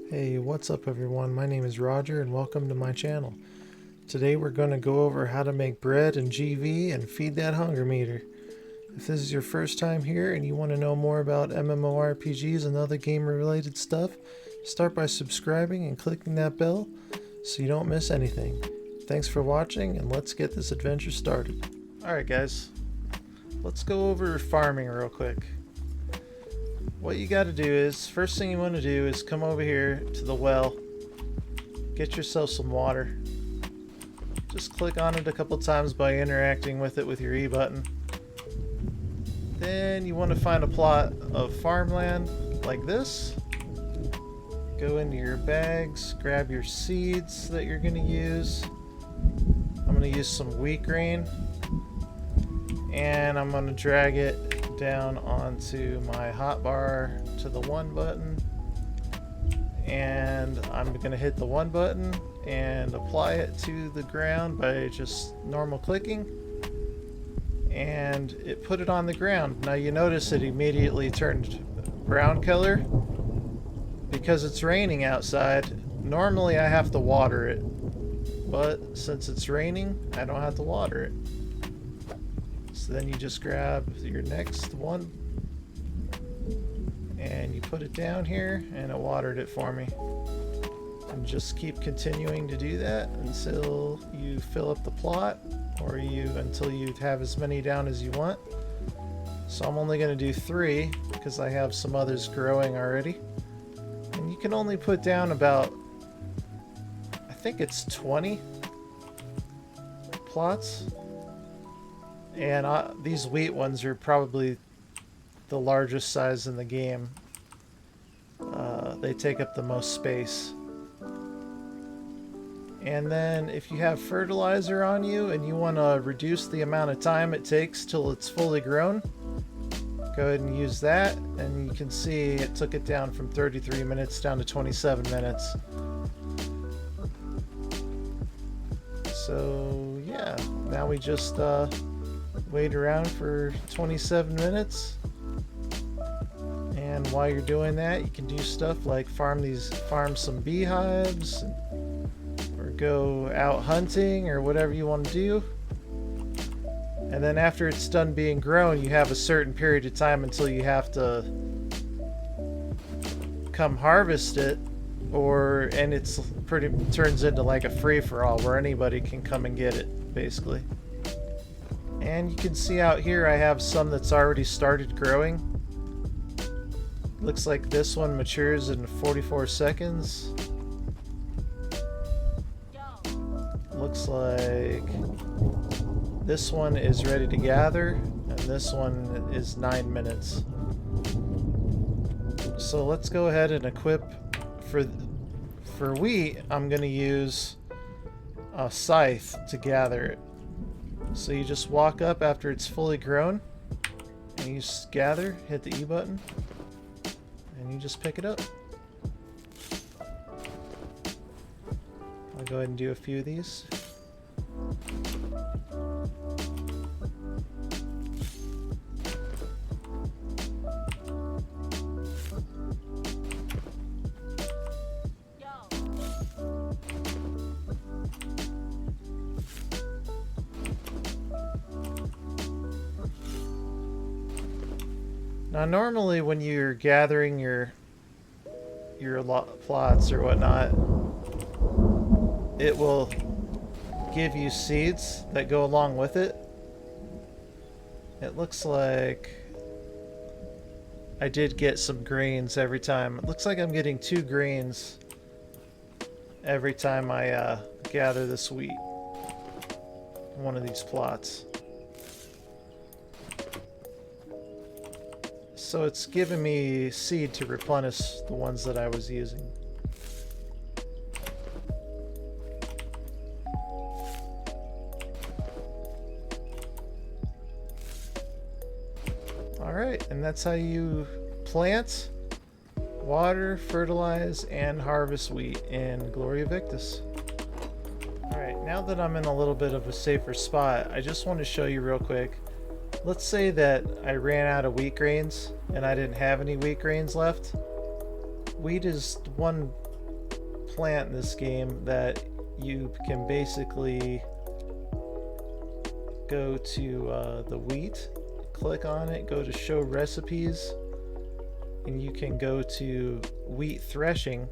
Hey, what's up everyone? My name is Roger and welcome to my channel. Today we're going to go over how to make bread in GV and feed that hunger meter. If this is your first time here and you want to know more about MMORPGs and other gamer related stuff, start by subscribing and clicking that bell so you don't miss anything. Thanks for watching and let's get this adventure started. Alright guys, let's go over farming real quick. What you got to do is, first thing you want to do is come over here to the well, get yourself some water. Just click on it a couple times by interacting with it with your E button. Then you want to find a plot of farmland like this. Go into your bags, grab your seeds that you're going to use. I'm going to use some wheat grain, and I'm going to drag it down onto my hotbar to the 1 button, and I'm going to hit the 1 button and apply it to the ground by just normal clicking, and it put it on the ground. Now you notice it immediately turned brown color because it's raining outside. Normally I have to water it, but since it's raining I don't have to water it. So then you just grab your next one and you put it down here, and it watered it for me. And just keep continuing to do that until you fill up the plot, or until you have as many down as you want. So I'm only going to do 3 because I have some others growing already. And you can only put down about, I think it's 20 plots. And these wheat ones are probably the largest size in the game. They take up the most space. And then if you have fertilizer on you and you want to reduce the amount of time it takes till it's fully grown, go ahead and use that. And you can see it took it down from 33 minutes down to 27 minutes. So yeah, now we just wait around for 27 minutes, and while you're doing that you can do stuff like farm some beehives, or go out hunting, or whatever you want to do. And then after it's done being grown, you have a certain period of time until you have to come harvest it, and it's turns into like a free-for-all where anybody can come and get it basically. And you can see out here I have some that's already started growing. Looks like this one matures in 44 seconds. Looks like this one is ready to gather, and this one is 9 minutes. So let's go ahead and equip for wheat. I'm going to use a scythe to gather it. So you just walk up after it's fully grown, and you just gather, hit the E button, and you just pick it up. I'll go ahead and do a few of these. Now normally when you're gathering your plots or whatnot, it will give you seeds that go along with it. It looks like I did get some grains every time. It looks like I'm getting 2 grains every time I gather this wheat in one of these plots. So it's giving me seed to replenish the ones that I was using. Alright, and that's how you plant, water, fertilize, and harvest wheat in Gloria Victis. Alright, now that I'm in a little bit of a safer spot, I just want to show you real quick. let's say that I ran out of wheat grains and I didn't have any wheat grains left. Wheat is one plant in this game that you can basically go to the wheat, click on it, go to show recipes, and you can go to wheat threshing,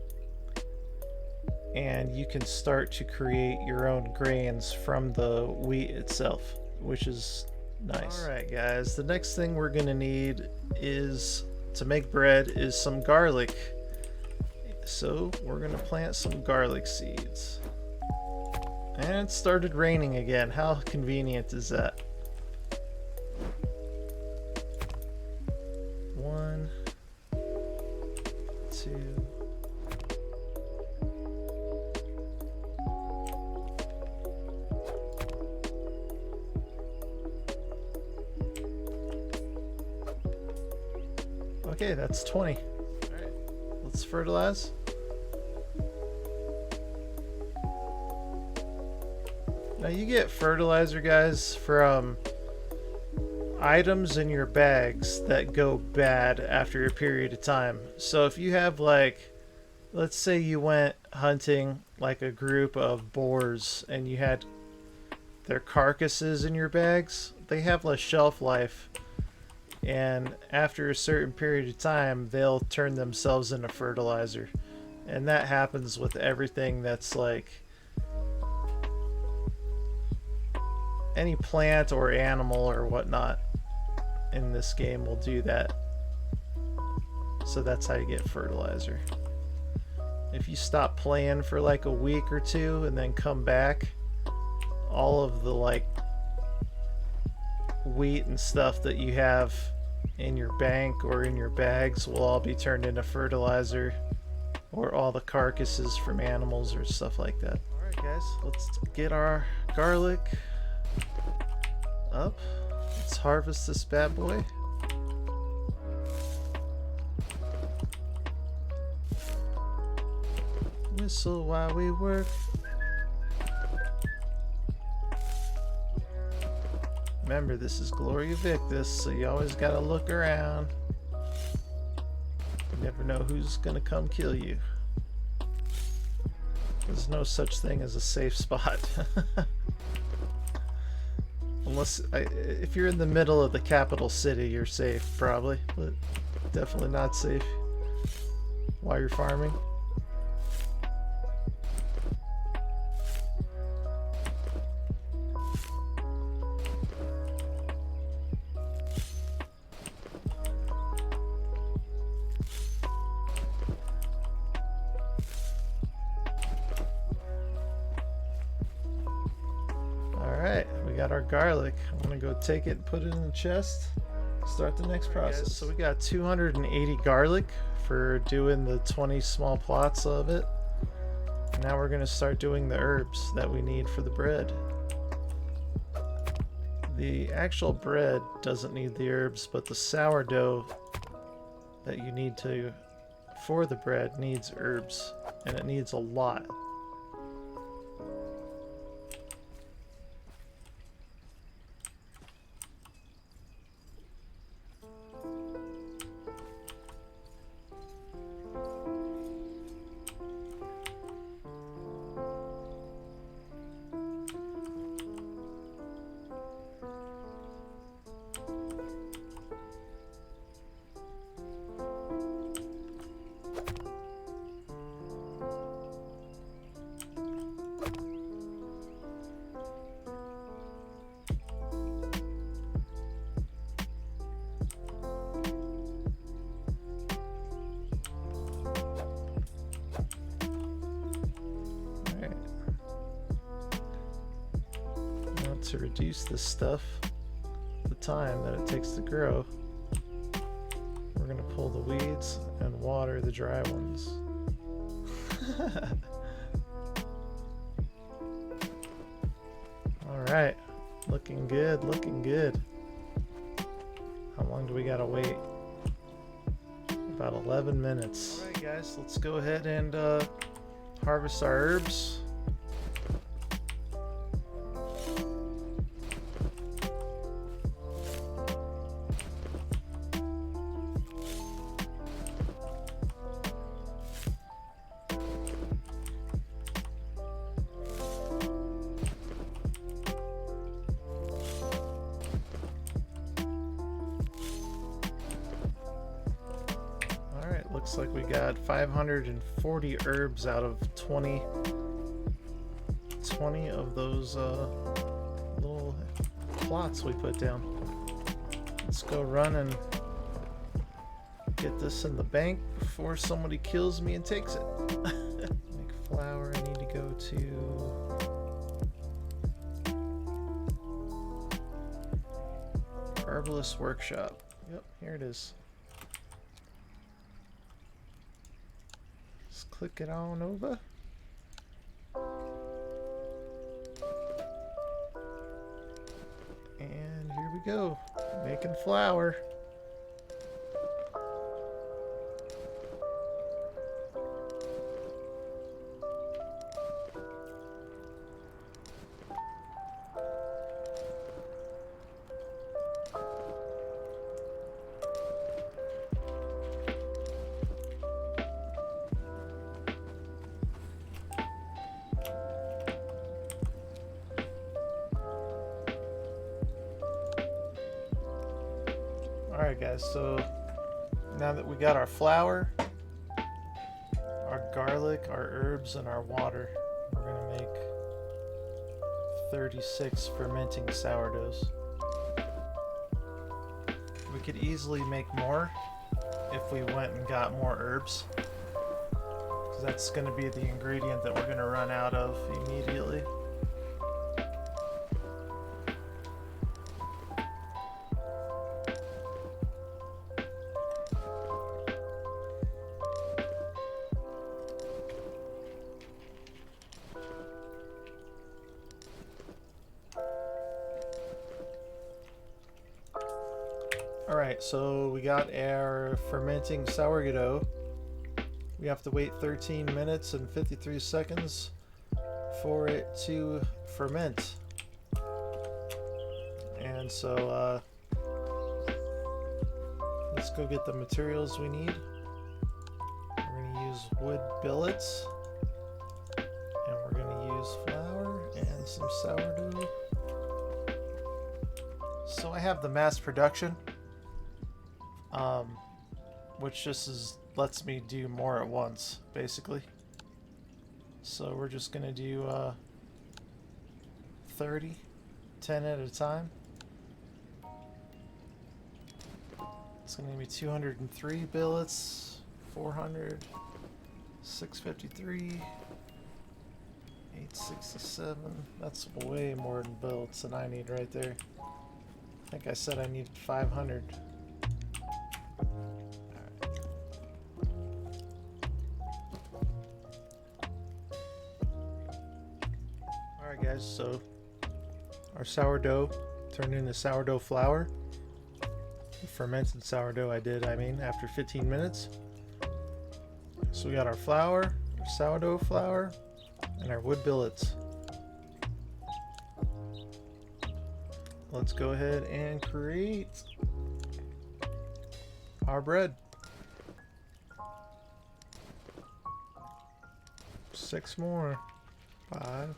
and you can start to create your own grains from the wheat itself, which is nice. Alright guys, the next thing we're gonna need is, to make bread, is some garlic. So we're gonna plant some garlic seeds. And it started raining again. How convenient is that? 1, 2. Okay, that's 20. Alright, let's fertilize. Now you get fertilizer, guys, from items in your bags that go bad after a period of time. So if you have, like, let's say you went hunting like a group of boars and you had their carcasses in your bags, they have less shelf life, and after a certain period of time they'll turn themselves into fertilizer. And that happens with everything that's like any plant or animal or whatnot in this game will do that. So that's how you get fertilizer. If you stop playing for like a week or two and then come back, all of the like wheat and stuff that you have in your bank or in your bags will all be turned into fertilizer, or all the carcasses from animals or stuff like that. Alright guys, let's get our garlic up. Let's harvest this bad boy. Whistle while we work. Remember, this is Gloria Victis, so you always gotta look around. You never know who's gonna come kill you. There's no such thing as a safe spot. Unless, if you're in the middle of the capital city, you're safe, probably. But definitely not safe while you're farming. Alright, we got our garlic. I'm gonna go take it and put it in the chest. Start the next process. Guys, so we got 280 garlic for doing the 20 small plots of it. Now we're gonna start doing the herbs that we need for the bread. The actual bread doesn't need the herbs, but the sourdough that you need to for the bread needs herbs, and it needs a lot. To reduce this stuff, the time that it takes to grow, we're going to pull the weeds and water the dry ones. Alright, looking good, looking good. How long do we gotta wait? About 11 minutes. Alright guys, let's go ahead and harvest our herbs. Looks like we got 540 herbs out of 20 of those little plots we put down. Let's go run and get this in the bank before somebody kills me and takes it. Make flour. I need to go to Herbalist Workshop. Yep, here it is. Just click it on over. And here we go, making flour. Alright guys, so now that we got our flour, our garlic, our herbs, and our water, we're going to make 36 fermenting sourdoughs. We could easily make more if we went and got more herbs, because that's going to be the ingredient that we're going to run out of immediately. Alright, so we got our fermenting sourdough. We have to wait 13 minutes and 53 seconds for it to ferment. And so let's go get the materials we need. We're going to use wood billets, and we're going to use flour and some sourdough. So I have the mass production, which just lets me do more at once, basically. So we're just gonna do 30, 10 at a time. It's gonna be 203 billets, 400, 653, 867. That's way more than billets than I need right there. I think I said I needed 500. Alright guys, so our sourdough turned into sourdough flour. The fermented sourdough I mean, after 15 minutes. So we got our flour, our sourdough flour, and our wood billets. Let's go ahead and create our bread. 6 more. 5.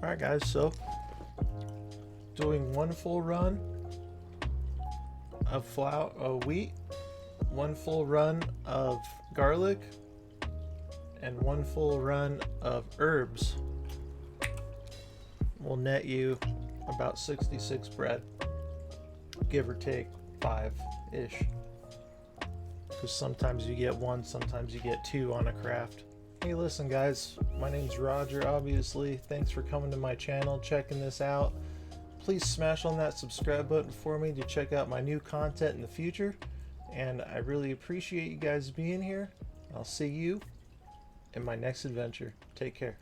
Alright guys, so doing 1 full run of wheat, 1 full run of garlic, and 1 full run of herbs will net you about 66 bread, give or take 5-ish, because sometimes you get 1, sometimes you get 2 on a craft. Hey listen guys, my name's Roger, obviously. Thanks for coming to my channel, checking this out. Please smash on that subscribe button for me to check out my new content in the future. And I really appreciate you guys being here. I'll see you in my next adventure. Take care.